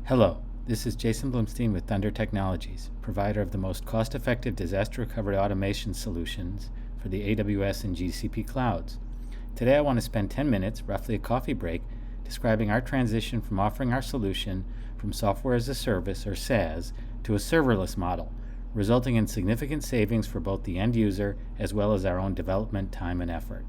Hello, this is Jason Blumstein with Thunder Technologies, provider of the most cost-effective disaster recovery automation solutions for the AWS and GCP clouds. Today I want to spend 10 minutes, roughly a coffee break, describing our transition from offering our solution from software as a service, or SaaS, to a serverless model, resulting in significant savings for both the end user as well as our own development time and effort.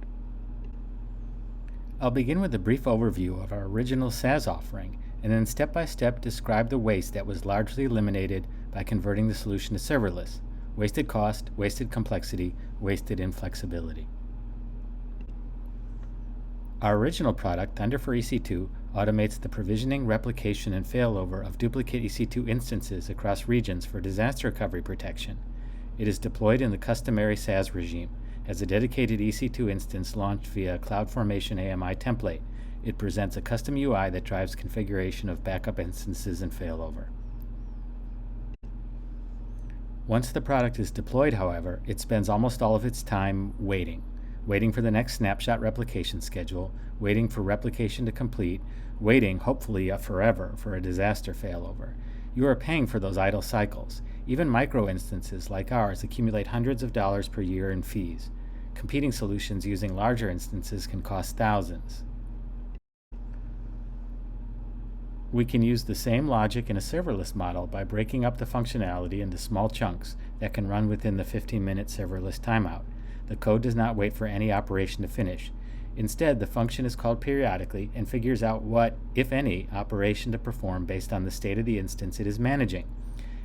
I'll begin with a brief overview of our original SaaS offering, and then step-by-step describe the waste that was largely eliminated by converting the solution to serverless: wasted cost, wasted complexity, wasted inflexibility. Our original product, Thunder for EC2, automates the provisioning, replication, and failover of duplicate EC2 instances across regions for disaster recovery protection. It is deployed in the customary SaaS regime as a dedicated EC2 instance launched via CloudFormation AMI template. It presents a custom UI that drives configuration of backup instances and failover. Once the product is deployed, however, it spends almost all of its time waiting for the next snapshot replication schedule, waiting for replication to complete, waiting, hopefully forever, for a disaster failover. You are paying for those idle cycles. Even micro instances like ours accumulate hundreds of dollars per year in fees. Competing solutions using larger instances can cost thousands. We can use the same logic in a serverless model by breaking up the functionality into small chunks that can run within the 15-minute serverless timeout. The code does not wait for any operation to finish. Instead, the function is called periodically and figures out what, if any, operation to perform based on the state of the instance it is managing.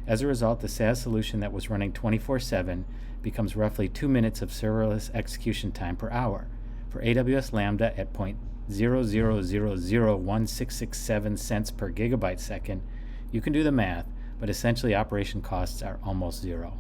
As a result, the SaaS solution that was running 24/7 becomes roughly 2 minutes of serverless execution time per hour. For AWS Lambda at 0.00001667 cents per gigabyte second, you can do the math, but essentially operation costs are almost zero.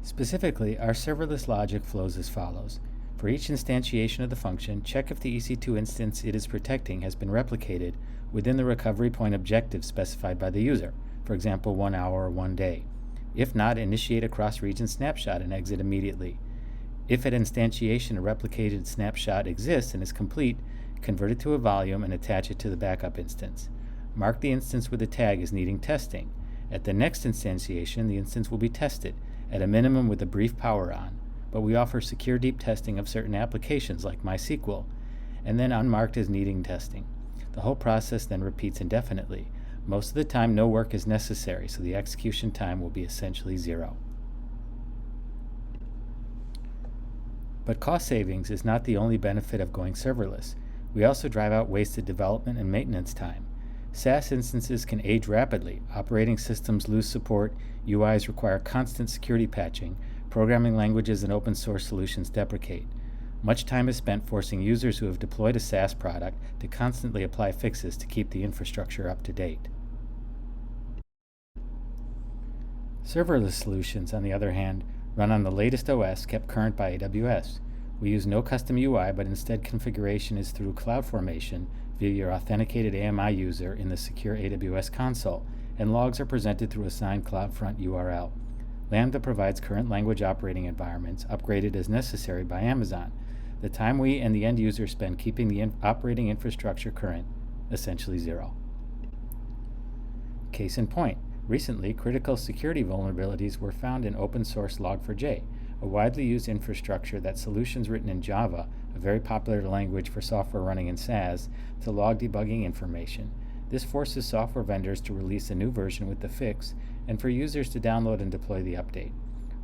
Specifically, our serverless logic flows as follows. For each instantiation of the function, check if the EC2 instance it is protecting has been replicated within the recovery point objective specified by the user, for example 1 hour or 1 day. If not, initiate a cross-region snapshot and exit immediately. If at instantiation a replicated snapshot exists and is complete, convert it to a volume and attach it to the backup instance. Mark the instance with a tag as needing testing. At the next instantiation, the instance will be tested, at a minimum with a brief power on, but we offer secure deep testing of certain applications like MySQL, and then unmarked as needing testing. The whole process then repeats indefinitely. Most of the time no work is necessary, so the execution time will be essentially zero. But cost savings is not the only benefit of going serverless. We also drive out wasted development and maintenance time. SaaS instances can age rapidly, operating systems lose support, UIs require constant security patching, programming languages and open source solutions deprecate. Much time is spent forcing users who have deployed a SaaS product to constantly apply fixes to keep the infrastructure up to date. Serverless solutions, on the other hand, run on the latest OS kept current by AWS. We use no custom UI, but instead configuration is through CloudFormation via your authenticated AMI user in the secure AWS console, and logs are presented through a signed CloudFront URL. Lambda provides current language operating environments, upgraded as necessary by Amazon. The time we and the end user spend keeping the operating infrastructure current, essentially zero. Case in point, recently critical security vulnerabilities were found in open source Log4j, a widely used infrastructure that solutions written in Java, a very popular language for software running in SaaS, to log debugging information. This forces software vendors to release a new version with the fix, and for users to download and deploy the update.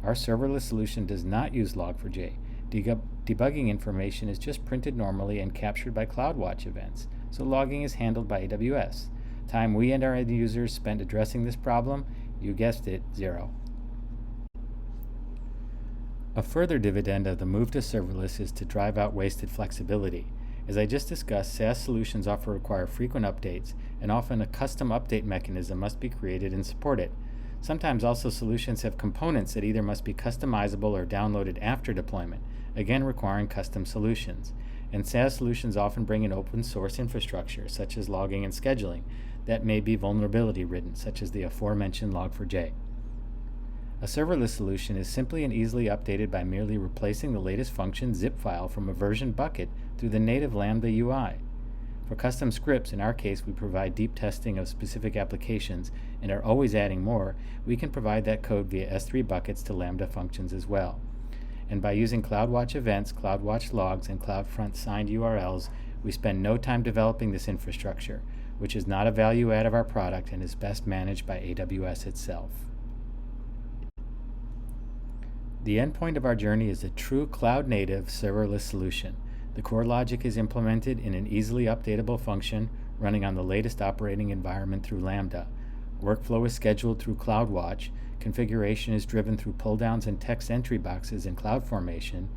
Our serverless solution does not use Log4j. Debugging information is just printed normally and captured by CloudWatch events, so logging is handled by AWS. Time we and our end users spend addressing this problem, you guessed it, zero. A further dividend of the move to serverless is to drive out wasted flexibility. As I just discussed, SaaS solutions often require frequent updates, and often a custom update mechanism must be created and supported. Sometimes also solutions have components that either must be customizable or downloaded after deployment, again requiring custom solutions. And SaaS solutions often bring in open source infrastructure, such as logging and scheduling, that may be vulnerability ridden, such as the aforementioned Log4j. A serverless solution is simply and easily updated by merely replacing the latest function zip file from a version bucket through the native Lambda UI. For custom scripts, in our case, we provide deep testing of specific applications and are always adding more. We can provide that code via S3 buckets to Lambda functions as well. And by using CloudWatch events, CloudWatch logs, and CloudFront signed URLs, we spend no time developing this infrastructure, which is not a value add of our product and is best managed by AWS itself. The endpoint of our journey is a true cloud-native serverless solution. The core logic is implemented in an easily updatable function running on the latest operating environment through Lambda. Workflow is scheduled through CloudWatch, configuration is driven through pull-downs and text entry boxes in CloudFormation,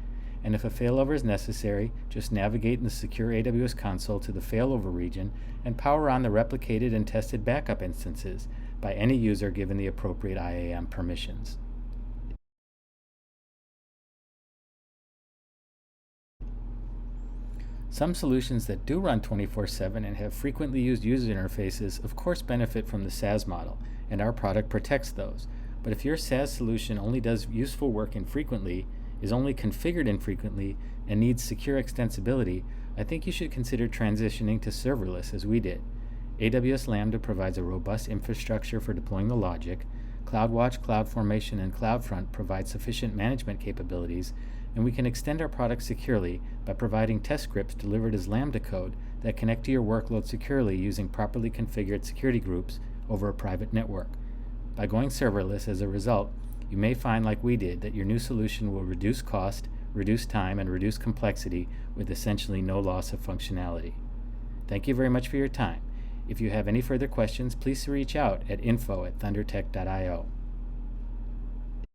and if a failover is necessary, just navigate in the secure AWS console to the failover region and power on the replicated and tested backup instances by any user given the appropriate IAM permissions. Some solutions that do run 24/7 and have frequently used user interfaces of course benefit from the SaaS model, and our product protects those. But if your SaaS solution only does useful work infrequently, is only configured infrequently, and needs secure extensibility, I think you should consider transitioning to serverless as we did. AWS Lambda provides a robust infrastructure for deploying the logic, CloudWatch, CloudFormation, and CloudFront provide sufficient management capabilities, and we can extend our product securely by providing test scripts delivered as Lambda code that connect to your workload securely using properly configured security groups over a private network. By going serverless as a result, you may find, like we did, that your new solution will reduce cost, reduce time, and reduce complexity with essentially no loss of functionality. Thank you very much for your time. If you have any further questions, please reach out at info@thundertech.io.